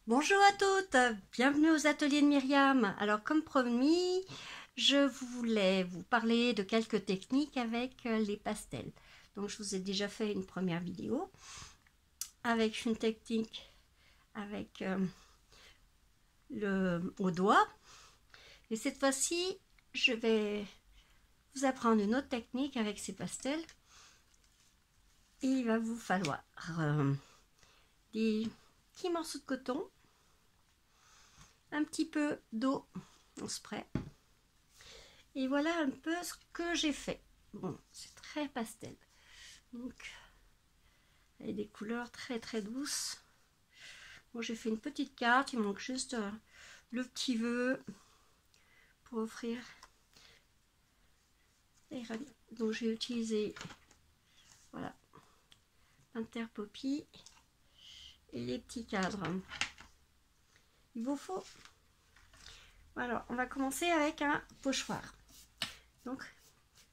Bonjour à toutes, bienvenue aux ateliers de Myriam. Alors comme promis, je voulais vous parler de quelques techniques avec les pastels. Donc je vous ai déjà fait une première vidéo avec une technique avec au doigt. Et cette fois-ci, je vais vous apprendre une autre technique avec ces pastels. Et il va vous falloir des petits morceaux de coton, un petit peu d'eau en spray. Et voilà un peu ce que j'ai fait. Bon, c'est très pastel. Donc, avec des couleurs très très douces. Bon, j'ai fait une petite carte. Il manque juste le petit vœu pour offrir. Donc, j'ai utilisé, voilà, Interpoppy et les petits cadres. Il vous faut. Alors, on va commencer avec un pochoir. Donc,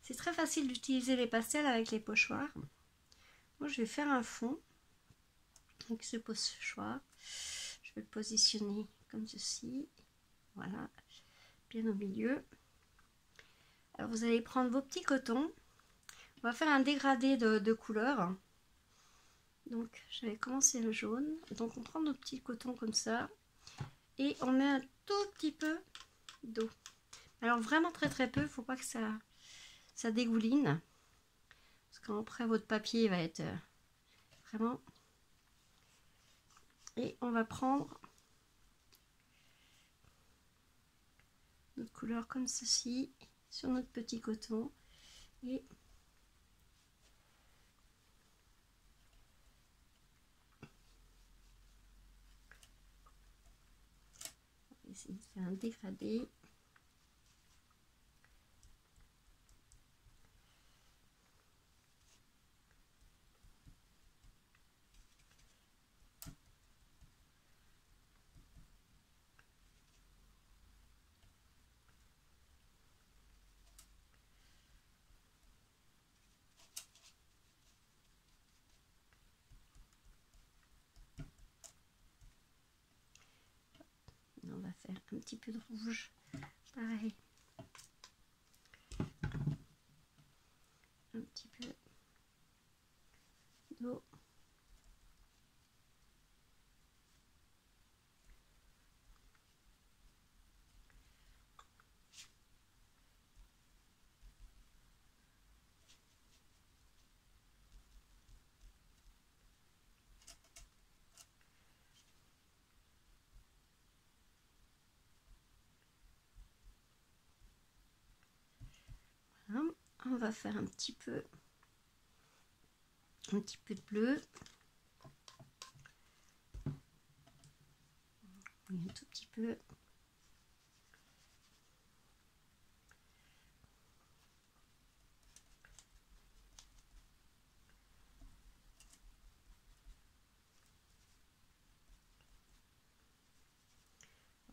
c'est très facile d'utiliser les pastels avec les pochoirs. Moi, je vais faire un fond avec ce pochoir. Je vais le positionner comme ceci. Voilà, bien au milieu. Alors, vous allez prendre vos petits cotons. On va faire un dégradé de couleurs. Donc, je vais commencer le jaune. Donc, on prend nos petits cotons comme ça. Et on met un tout petit peu d'eau. Alors, vraiment très très peu. Il ne faut pas que ça dégouline. Parce qu'après, votre papier va être vraiment... Et on va prendre notre couleur comme ceci sur notre petit coton. Et on va essayer de faire un dégradé. On va faire un petit peu de rouge, pareil. Un petit peu d'eau. Voilà. On va faire un petit peu de bleu. Oui, un tout petit peu.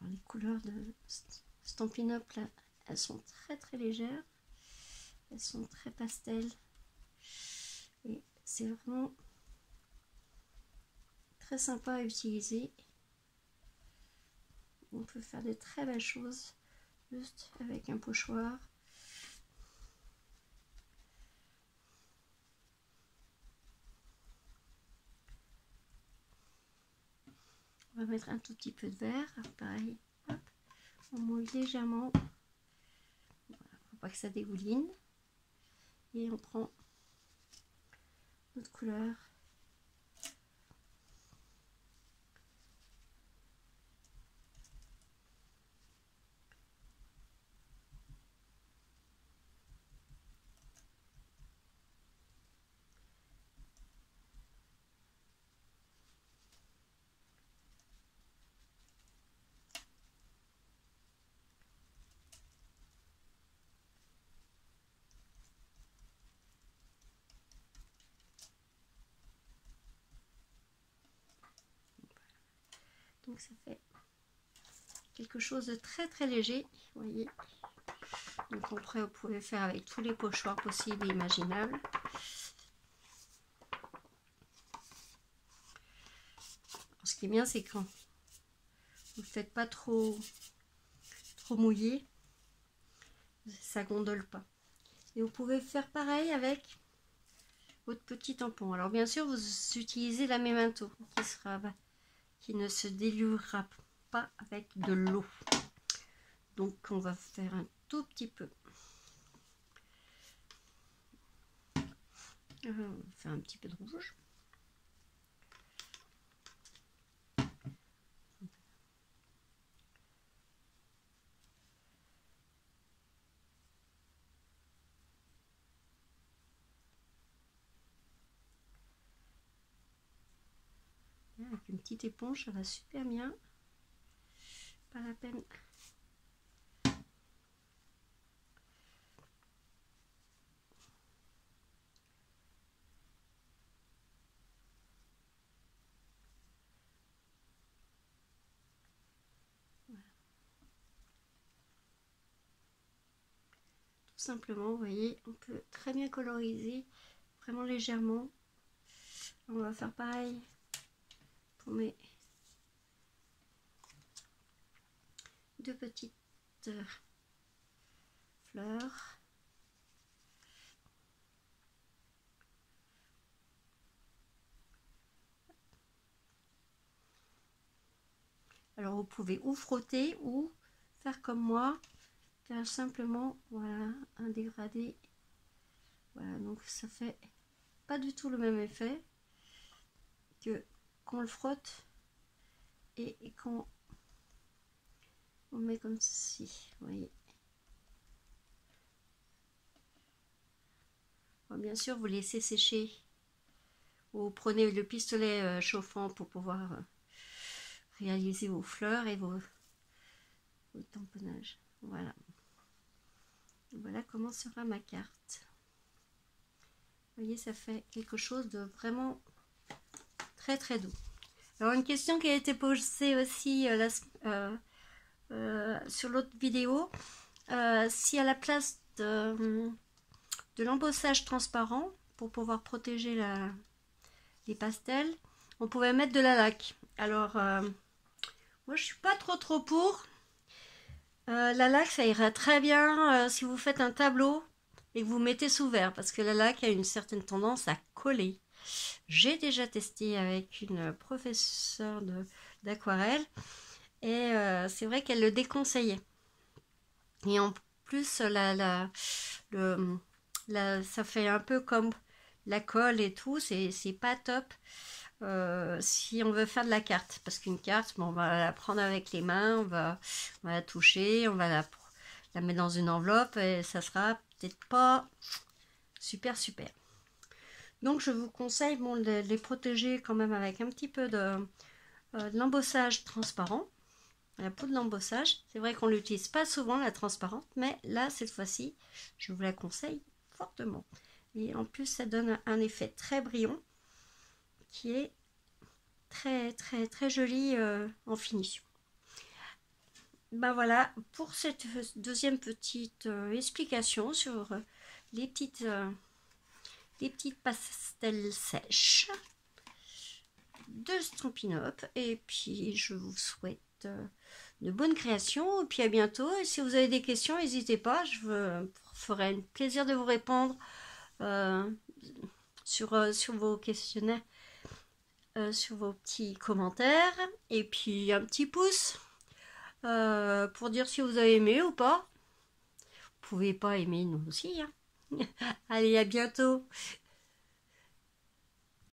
Alors, les couleurs de Stampin' Up, là, elles sont très très légères. Elles sont très pastel. Et c'est vraiment très sympa à utiliser. On peut faire de très belles choses juste avec un pochoir. On va mettre un tout petit peu de vert, pareil. Hop, on mouille légèrement. Voilà, faut pas que ça dégouline. Et on prend notre couleur. Donc ça fait quelque chose de très très léger, vous voyez. Donc après vous pouvez faire avec tous les pochoirs possibles et imaginables. Ce qui est bien, c'est quand Vous ne faites pas trop mouillé. Ça gondole pas. Et vous pouvez faire pareil avec votre petit tampon. Alors bien sûr, vous utilisez la Memento qui ne se diluera pas avec de l'eau. Donc on va faire un tout petit peu. On va faire un petit peu de rouge. Avec une petite éponge, ça va super bien. Pas la peine. Voilà. Tout simplement, vous voyez, on peut très bien coloriser, vraiment légèrement. On va faire pareil pour mes deux petites fleurs. Alors vous pouvez ou frotter ou faire comme moi, faire simplement voilà un dégradé. Voilà, donc ça fait pas du tout le même effet que quand on le frotte et quand on met comme ceci, vous voyez. Bon, bien sûr, vous laissez sécher ou prenez le pistolet chauffant pour pouvoir réaliser vos fleurs et vos tamponnages. Voilà. Voilà comment sera ma carte. Vous voyez, ça fait quelque chose de vraiment très très doux. Alors une question qui a été posée aussi sur l'autre vidéo, si à la place de l'embossage transparent, pour pouvoir protéger les pastels, on pouvait mettre de la laque. Alors moi je suis pas trop pour. La laque ça ira très bien si vous faites un tableau et que vous mettez sous verre, parce que la laque a une certaine tendance à coller. J'ai déjà testé avec une professeure d'aquarelle et c'est vrai qu'elle le déconseillait. Et en plus, ça fait un peu comme la colle et tout, c'est pas top si on veut faire de la carte. Parce qu'une carte, bon, on va la prendre avec les mains, on va la toucher, on va la mettre dans une enveloppe et ça sera peut-être pas super. Donc je vous conseille de les protéger quand même avec un petit peu de l'embossage transparent. La poudre d'embossage, c'est vrai qu'on l'utilise pas souvent la transparente, mais là cette fois-ci je vous la conseille fortement. Et en plus ça donne un effet très brillant qui est très joli en finition. Ben voilà pour cette deuxième petite explication sur les petites pastels sèches de Stampin' Up. Et puis je vous souhaite de bonnes créations et puis à bientôt. Et si vous avez des questions, n'hésitez pas, je me ferai un plaisir de vous répondre sur vos questionnaires, sur vos petits commentaires, et puis un petit pouce pour dire si vous avez aimé ou pas. Vous pouvez pas aimer, nous aussi, hein. Allez, à bientôt.